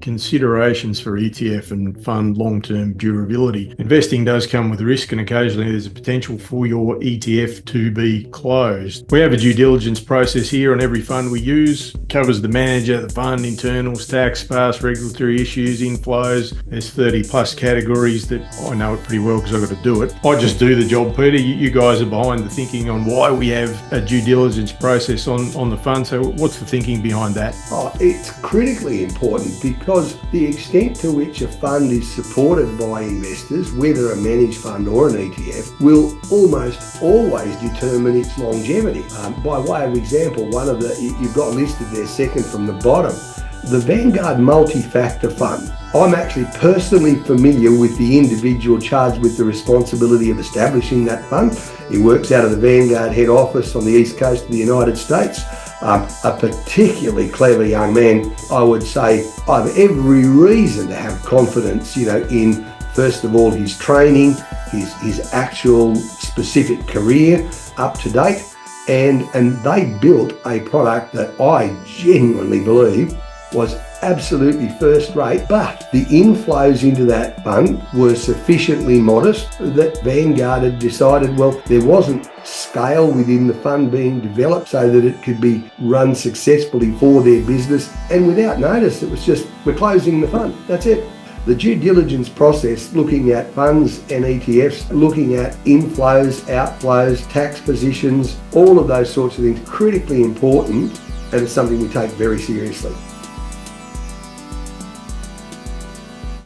Considerations for ETF and fund long-term durability. Investing does come with risk, and occasionally there's a potential for your ETF to be closed. We have a due diligence process here on every fund we use. It covers the manager, the fund, internals, tax, past regulatory issues, inflows. There's 30 plus categories that I know it pretty well because I've got to do it. I just do the job, Peter. You guys are behind the thinking on why we have a due diligence process on the fund. So what's the thinking behind that? It's critically important because the extent to which a fund is supported by investors, whether a managed fund or an ETF, will almost always determine its longevity. By way of example, one of the, you've got listed there second from the bottom, the Vanguard multi-factor fund. I'm actually personally familiar with the individual charged with the responsibility of establishing that fund. He works out of the Vanguard head office on the east coast of the United States. A particularly clever young man. I would say I have every reason to have confidence, in first of all his training, his actual specific career up to date, and they built a product that I genuinely believe was absolutely first rate, but the inflows into that fund were sufficiently modest that Vanguard had decided, well, there wasn't scale within the fund being developed so that it could be run successfully for their business, and without notice it was just, we're closing the fund, that's it. The due diligence process, looking at funds and ETFs, looking at inflows, outflows, tax positions, all of those sorts of things, critically important, and it's something we take very seriously.